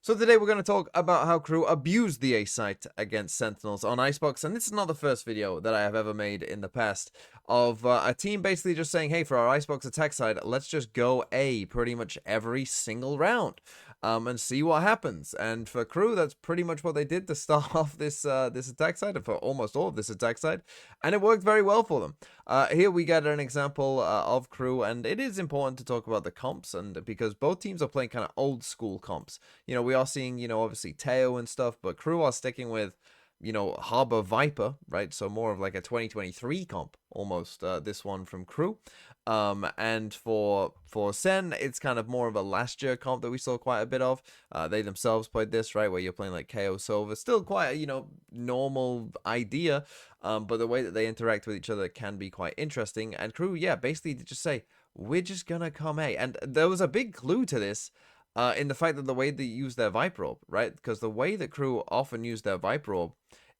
So today we're going to talk about how KRU abused the A site against Sentinels on Icebox, and this is not the first video that I have ever made in the past of a team basically just saying, hey, for our Icebox attack side, let's just go A pretty much every single round and see what happens. And for KRU, that's pretty much what they did to start off this this attack side, and for almost all of this attack side, and it worked very well for them. Here we get an example of KRU, and it is important to talk about the comps, and because both teams are playing kind of old school comps. You know, we are seeing, you know, obviously Teo and stuff, but KRU are sticking with, you know, Harbor Viper, right? So more of like a 2023 comp, almost, this one from KRU. And for Sen, it's kind of more of a last year comp that we saw quite a bit of. They themselves played this, right, where you're playing like KO Silver. Still quite a, you know, normal idea, but the way that they interact with each other can be quite interesting. And KRU, yeah, basically just say, we're just gonna come A. And there was a big clue to this, in the fact that the way they use their Viper Orb, right? Because the way that KRU often used their Viper Orb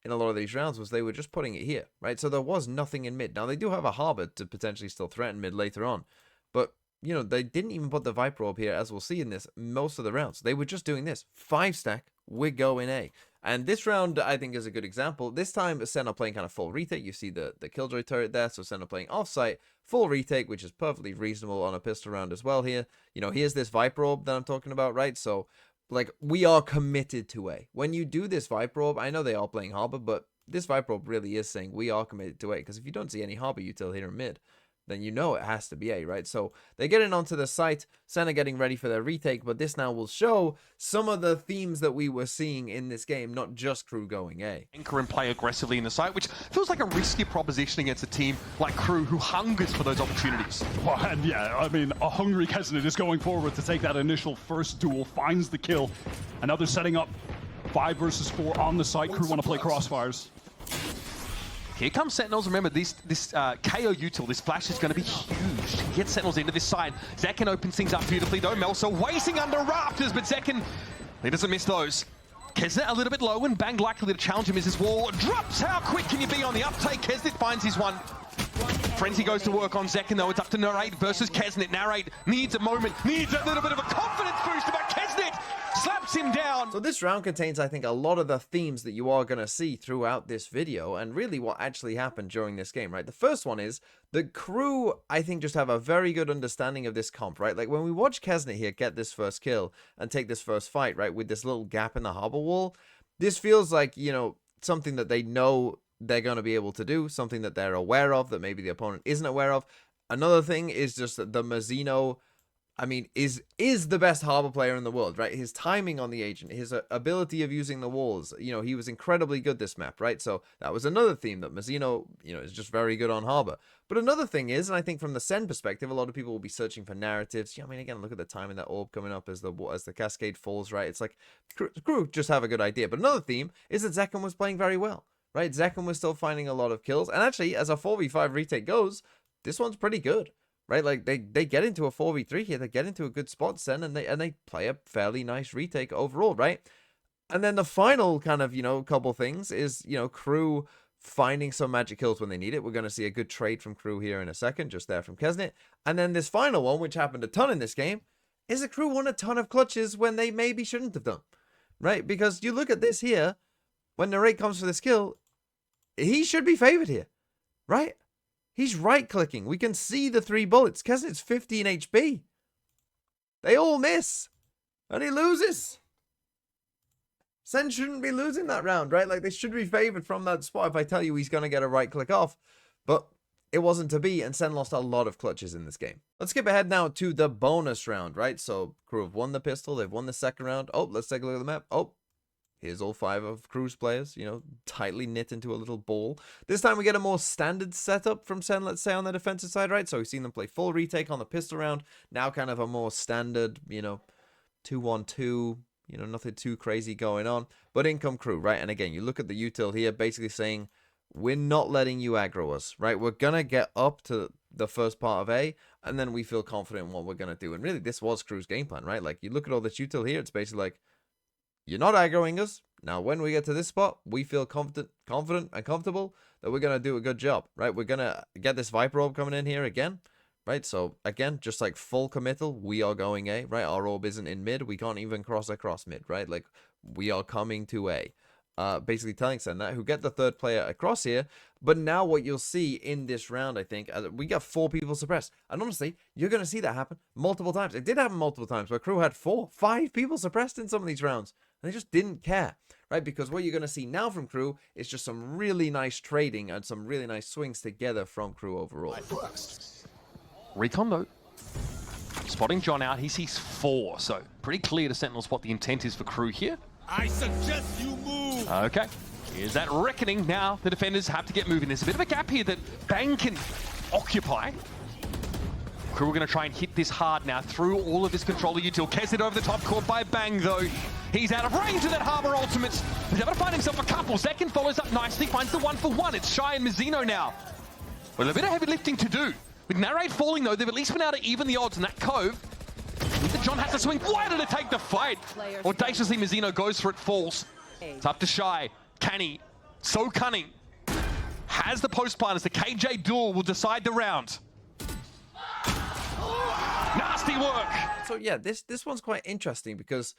in a lot of these rounds was they were just putting it here, right? So there was nothing in mid. Now, they do have a Harbor to potentially still threaten mid later on, but, you know, they didn't even put the Viper Orb here, as we'll see in this, most of the rounds. They were just doing this. 5-stack, we're going A. And this round, I think, is a good example. This time, Sen are playing kind of full retake. You see the Killjoy turret there, so Sen are playing offsite, full retake, which is perfectly reasonable on a pistol round as well here. You know, here's this Viper Orb that I'm talking about, right? So, like, we are committed to A. When you do this Viper Orb, I know they are playing Harbor, but this Viper Orb really is saying we are committed to A. Because if you don't see any Harbor util here in mid, then you know it has to be A, right? So they get in onto the site, Sen are getting ready for their retake, but this now will show some of the themes that we were seeing in this game, not just KRU going A. Anchor and play aggressively in the site, which feels like a risky proposition against a team like KRU who hungers for those opportunities. Well, and yeah, I mean, a hungry Kesnet is going forward to take that initial first duel, finds the kill, and now they're setting up 5 versus 4 on the site. KRU want to play crossfires. Here comes Sentinels. Remember, this KO util, this flash is going to be huge. Get Sentinels into this side. Zekken opens things up beautifully, though. Melso waiting under rafters, but Zekken, he doesn't miss those. Kesnet a little bit low, and Bang likely to challenge him as his wall drops. How quick can you be on the uptake? Kesnet finds his one. Frenzy goes to work on Zekken, though. It's up to Narrate versus Kesnet. Narrate needs a moment, needs a little bit of a confidence boost, but Kesnet slaps him down. So this round contains, I think, a lot of the themes that you are going to see throughout this video, and really what actually happened during this game, right? The first one is the KRU, I think, just have a very good understanding of this comp, right? Like when we watch Kesnet here get this first kill and take this first fight, right, with this little gap in the Harbor wall, this feels like, you know, something that they know they're going to be able to do, something that they're aware of that maybe the opponent isn't aware of. Another thing is just that the Mazzino, I mean, is the best Harbor player in the world, right? His timing on the agent, his ability of using the walls, you know, he was incredibly good this map, right? So that was another theme, that Mazzino, you know, is just very good on Harbor. But another thing is, and I think from the Sen perspective, a lot of people will be searching for narratives. Yeah, I mean, again, look at the timing, that orb coming up as the cascade falls, right? It's like, KRU just have a good idea. But another theme is that Zekken was playing very well, right? Zekken was still finding a lot of kills. And actually, as a 4v5 retake goes, this one's pretty good. Right, like they get into a 4v3 here, they get into a good spot, Sen, and they play a fairly nice retake overall, right? And then the final kind of, you know, couple things is, you know, KRU finding some magic kills when they need it. We're going to see a good trade from KRU here in a second, just there from Kesnet. And then this final one, which happened a ton in this game, is that KRU won a ton of clutches when they maybe shouldn't have done, right? Because you look at this here, when Narrate comes for this kill, he should be favored here, right? He's right-clicking. We can see the 3 bullets. Kesnet's 15 HP. They all miss. And he loses. Sen shouldn't be losing that round, right? Like, they should be favored from that spot if I tell you he's going to get a right-click off. But it wasn't to be, and Sen lost a lot of clutches in this game. Let's skip ahead now to the bonus round, right? So, KRU have won the pistol. They've won the second round. Oh, let's take a look at the map. Oh. Here's all 5 of KRU's players, you know, tightly knit into a little ball. This time we get a more standard setup from Sen, let's say, on the defensive side, right? So we've seen them play full retake on the pistol round. Now kind of a more standard, you know, 2-1-2, you know, nothing too crazy going on. But in come KRU, right? And again, you look at the util here, basically saying, we're not letting you aggro us, right? We're going to get up to the first part of A, and then we feel confident in what we're going to do. And really, this was KRU's game plan, right? Like, you look at all this util here, it's basically like, you're not aggroing us. Now, when we get to this spot, we feel confident and comfortable that we're going to do a good job, right? We're going to get this Viper Orb coming in here again, right? So again, just like full committal, we are going A, right? Our orb isn't in mid. We can't even cross across mid, right? Like, we are coming to A. Basically telling Sen that, who get the third player across here. But now what you'll see in this round, I think, we got 4 people suppressed. And honestly, you're going to see that happen multiple times. It did happen multiple times where Crew had 4, 5 people suppressed in some of these rounds. And they just didn't care, right? Because what you're going to see now from Crew is just some really nice trading and some really nice swings together from Crew overall. Recon though, spotting John out, he sees 4. So pretty clear to Sentinels what the intent is for Crew here. I suggest you move. Okay, here's that reckoning. Now the defenders have to get moving. There's a bit of a gap here that Bang can occupy. Crew are going to try and hit this hard now through all of this controller util. Kezzid over the top, caught by Bang though. He's out of range of that Harbor ultimate. He's able to find himself a couple. Zekken follows up nicely, finds the 1-for-1. It's Shy and Mazzino now. Well, a bit of heavy lifting to do. With Narrate falling though, they've at least been able to even the odds in that cove. John has to swing wider to take the fight. Audaciously, Mazzino goes for it, falls. It's up to Shy. Can he? So cunning. Has the post plant as the KJ duel will decide the round. Nasty work. So yeah, this one's quite interesting because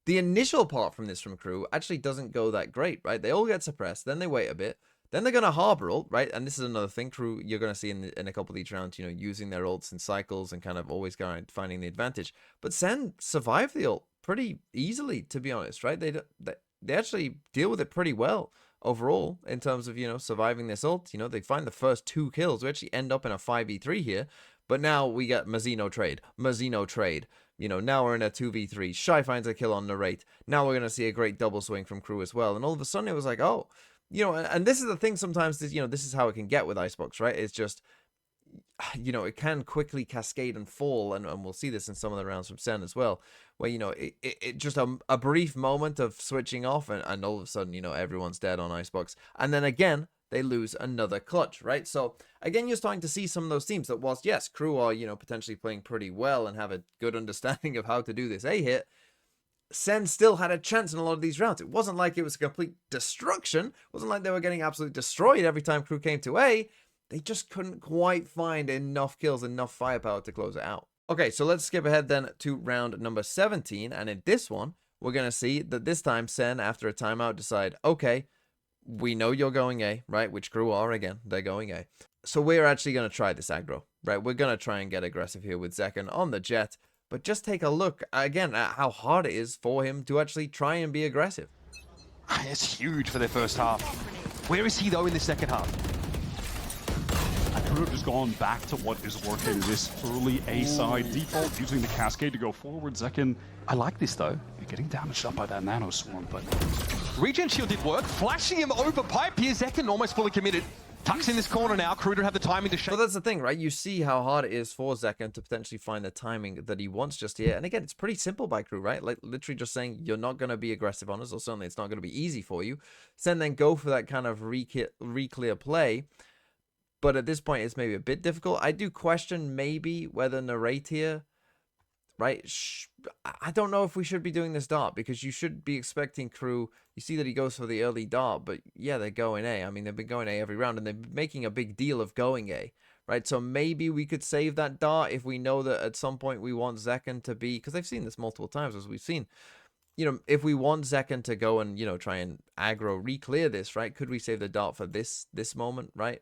the initial part from this from Crew actually doesn't go that great, right? They all get suppressed, then they wait a bit, then they're going to harbor ult, right? And this is another thing Crew you're going to see in a couple of these rounds, you know, using their ults in cycles and kind of always going finding the advantage. But Sen survived the ult pretty easily, to be honest, right? They actually deal with it pretty well overall in terms of, you know, surviving this ult. You know, they find the first 2 kills. We actually end up in a 5v3 here. But now we get Mazzino trade. You know, now we're in a 2v3. Shy finds a kill on Narrate. Now we're going to see a great double swing from Crew as well. And all of a sudden it was like, oh, you know, and this is the thing sometimes, you know, this is how it can get with Icebox, right? It's just, you know, it can quickly cascade and fall. And we'll see this in some of the rounds from Sen as well, where, you know, it just a brief moment of switching off and all of a sudden, you know, everyone's dead on Icebox. And then again, they lose another clutch, right? So again, you're starting to see some of those teams that whilst, yes, Crew are, you know, potentially playing pretty well and have a good understanding of how to do this A-hit, Sen still had a chance in a lot of these rounds. It wasn't like it was a complete destruction. It wasn't like they were getting absolutely destroyed every time Crew came to A. They just couldn't quite find enough kills, enough firepower to close it out. Okay, so let's skip ahead then to round number 17. And in this one, we're going to see that this time Sen, after a timeout, decide, okay, we know you're going A, right? Which Crew are, again, they're going A. So we're actually going to try this aggro, right? We're going to try and get aggressive here with Zekken on the Jet. But just take a look, again, at how hard it is for him to actually try and be aggressive. It's huge for their first half. Where is he, though, in the second half? I could have just gone back to what is working, this early A-side default, using the Cascade to go forward. Zekken, I like this, though. You're getting damaged up by that Nano Swarm, but... Regen shield did work, flashing him over pipe here. Zekken almost fully committed. Tucks in this corner now. Crew don't have the timing to shake. Well, that's the thing, right? You see how hard it is for Zekken to potentially find the timing that he wants just here. And again, it's pretty simple by Crew, right? Like literally just saying you're not going to be aggressive on us, or certainly it's not going to be easy for you. Sen then go for that kind of re-clear play. But at this point, it's maybe a bit difficult. I do question maybe whether Narrate here, right? I don't know if we should be doing this dart, because you should be expecting Crew. You see that he goes for the early dart, but yeah, they're going A. I mean, they've been going A every round, and they're making a big deal of going A, right? So maybe we could save that dart if we know that at some point we want Zekken to be, because they've seen this multiple times, as we've seen. You know, if we want Zekken to go and, you know, try and aggro, re-clear this, right? Could we save the dart for this moment, right?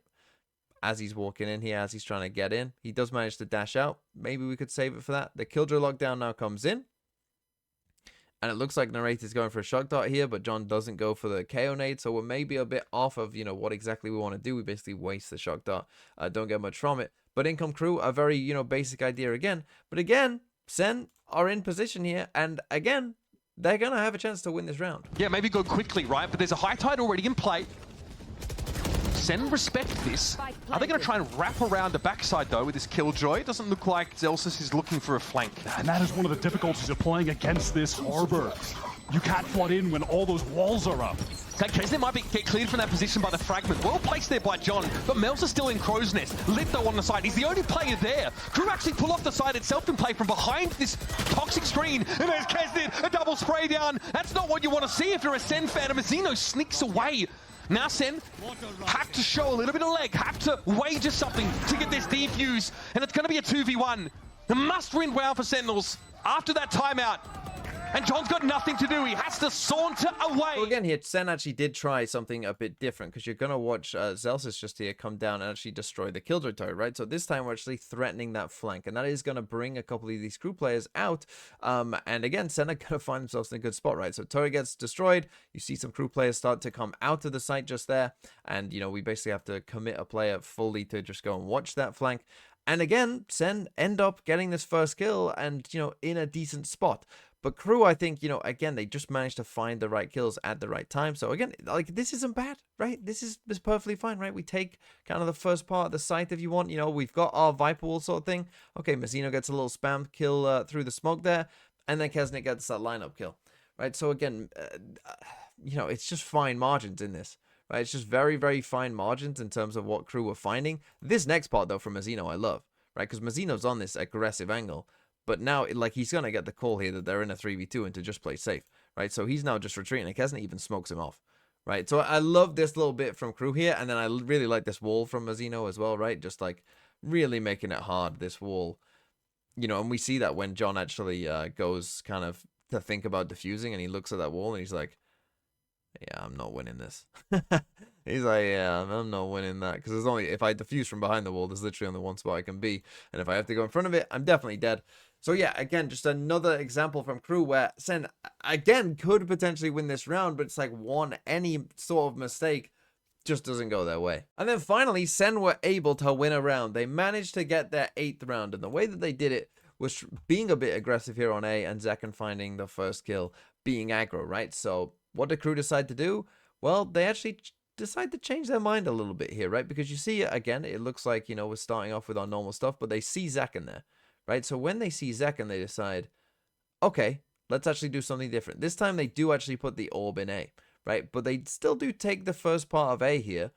As he's walking in here, as he's trying to get in. He does manage to dash out. Maybe we could save it for that. The Killjoy lockdown now comes in. And it looks like Narrate is going for a shock dart here, but John doesn't go for the KO nade. So we're maybe a bit off of, you know, what exactly we want to do. We basically waste the shock dart. Don't get much from it. But in come Crew, a very, you know, basic idea again. But again, Sen are in position here. And again, they're going to have a chance to win this round. Yeah, maybe go quickly, right? But there's a high tide already in play. Sen respect this. Are they going to try and wrap around the backside, though, with this Killjoy? It doesn't look like Zelsis is looking for a flank. And that is one of the difficulties of playing against this Harbor. You can't flood in when all those walls are up. That case, they might get cleared from that position by the fragment. Well placed there by John, but Mel's is still in Crow's Nest. Litho on the side. He's the only player there. Crew actually pull off the side itself and play from behind this toxic screen. And there's Kezzid, a double spray down. That's not what you want to see if you're a Sen fan. And Mazzino sneaks away. Now Sen have to show a little bit of leg, have to wager something to get this defuse, and it's going to be a 2v1. A must-win round for Sentinels after that timeout. And John's got nothing to do. He has to saunter away. So again here, Sen actually did try something a bit different, because you're going to watch Zelsis just here come down and actually destroy the Killjoy turret, right? So this time we're actually threatening that flank, and that is going to bring a couple of these crew players out. And again, Sen are going to find themselves in a good spot, right? So turret gets destroyed. You see some crew players start to come out of the site just there. And, you know, we basically have to commit a player fully to just go and watch that flank. And again, Sen end up getting this first kill and, you know, in a decent spot. But Crew, I think, you know, again, they just managed to find the right kills at the right time. So again, like, this isn't bad, right? This is perfectly fine, right? We take kind of the first part of the site if you want. You know, we've got our Viper Wall sort of thing. Okay, Mazzino gets a little spam kill through the smoke there. And then Kesnick gets that lineup kill, right? So again, you know, it's just fine margins in this, right? It's just very, very fine margins in terms of what Crew were finding. This next part, though, from Mazzino, I love, right? Because Mazzino's on this aggressive angle. But now, like, he's going to get the call here that they're in a 3v2 and to just play safe, right? So he's now just retreating. And Kesnick even smokes him off, right? So I love this little bit from Crew here. And then I really like this wall from Mazzino as well, right? Just, like, really making it hard, this wall. You know, and we see that when John actually goes kind of to think about defusing, and he looks at that wall and he's like, yeah, I'm not winning this. He's like, yeah, I'm not winning that. Because there's only, if I defuse from behind the wall, there's literally only one spot I can be. And if I have to go in front of it, I'm definitely dead. So yeah, again, just another example from Crew where Sen, again, could potentially win this round, but it's like any sort of mistake just doesn't go their way. And then finally, Sen were able to win a round. They managed to get their 8th round, and the way that they did it was being a bit aggressive here on A, and Zekken finding the first kill, being aggro, right? So what did Crew decide to do? Well, they actually decide to change their mind a little bit here, right? Because you see, again, it looks like, you know, we're starting off with our normal stuff, but they see Zekken there, right? So when they see Zekken, they decide, okay, let's actually do something different. This time they do actually put the orb in A, right? But they still do take the first part of A here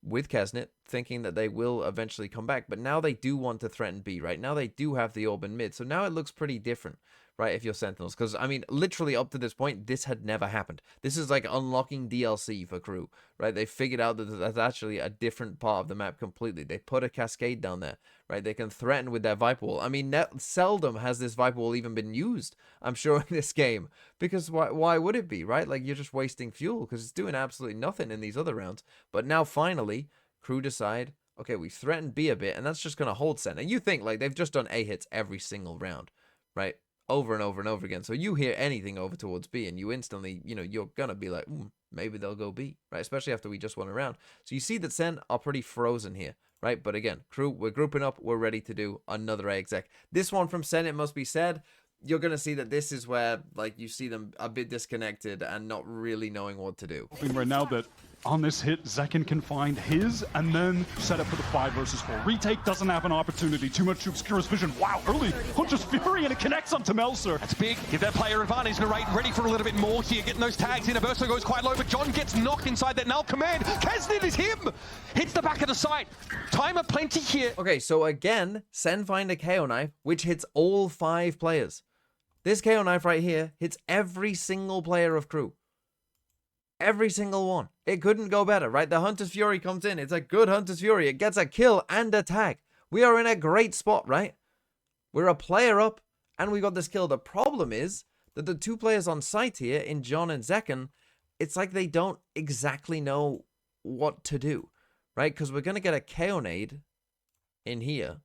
with Kesnit, thinking that they will eventually come back. But now they do want to threaten B, right? Now they do have the orb in mid. So now it looks pretty different, right, if you're Sentinels. Because, I mean, literally up to this point, this had never happened. This is like unlocking DLC for Crew, right? They figured out that that's actually a different part of the map completely. They put a cascade down there, right? They can threaten with their Viper Wall. I mean, seldom has this Viper Wall even been used, I'm sure, in this game. Because why would it be, right? Like, you're just wasting fuel because it's doing absolutely nothing in these other rounds. But now, finally, Crew decide, okay, we threaten B a bit, and that's just going to hold Sen. And you think, like, they've just done A hits every single round, right? Over and over and over again. So you hear anything over towards B and you instantly, you know, you're going to be like, maybe they'll go B, right? Especially after we just won a round. So you see that Sen are pretty frozen here, right? But again, Crew, we're grouping up. We're ready to do another A exec. This one from Sen, it must be said, you're going to see that this is where, like, you see them a bit disconnected and not really knowing what to do. Right now that on this hit, Zekken can find his and then set up for the 5 versus 4. Retake doesn't have an opportunity. Too much to obscure his vision. Wow, early Hunter's Fury, and it connects onto Melser. That's big. Give that player advantage. Narrate ready for a little bit more here. Getting those tags in. Averso goes quite low, but John gets knocked inside that null command. Kesnit is him. Hits the back of the site. Time of plenty here. Okay, so again, Sen find a KO knife, which hits all 5 players. This KO knife right here hits every single player of Crew. Every single one. It couldn't go better, right? The Hunter's Fury comes in. It's a good Hunter's Fury. It gets a kill and a tag. We are in a great spot, right? We're a player up, and we got this kill. The problem is that the 2 players on site here, in John and Zekken, it's like they don't exactly know what to do, right? Because we're going to get a KO nade in here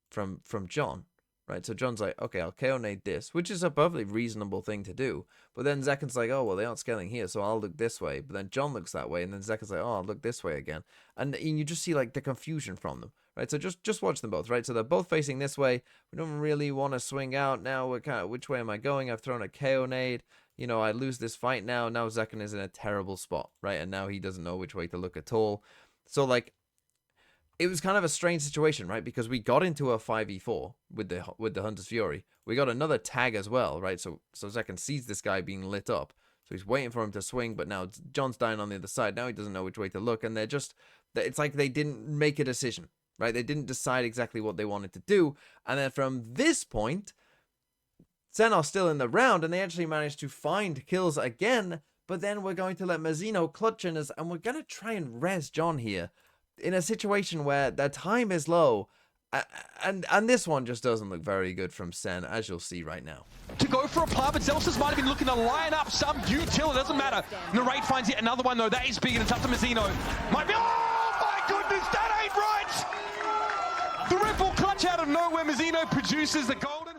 from John. Right, so John's like, okay, I'll KO nade this, which is a perfectly reasonable thing to do. But then Zekken's like, oh, well, they aren't scaling here, so I'll look this way. But then John looks that way, and then Zekken's like, oh, I'll look this way again. And you just see, like, the confusion from them, right? So just watch them both, right? So they're both facing this way. We don't really want to swing out now. We're kind of, which way am I going? I've thrown a KO nade. You know, I lose this fight now. Now Zekken is in a terrible spot, right? And now he doesn't know which way to look at all. So, like, it was kind of a strange situation, right? Because we got into a 5v4 with the Hunter's Fury. We got another tag as well, right? So Zekken sees this guy being lit up. So he's waiting for him to swing, but now John's dying on the other side. Now he doesn't know which way to look. And it's like they didn't make a decision, right? They didn't decide exactly what they wanted to do. And then from this point, Sen are still in the round, and they actually managed to find kills again. but then we're going to let Mazzino clutch in us, and we're going to try and res John here in a situation where their time is low. And this one just doesn't look very good from Sen, as you'll see right now. To go for a plant, but Zelsis might have been looking to line up some util. It doesn't matter. Narrate finds yet another one, though. That is big, and it's up to Mazzino. Might be... Oh, my goodness, that ain't right! The Red Bull clutch out of nowhere. Mazzino produces the golden...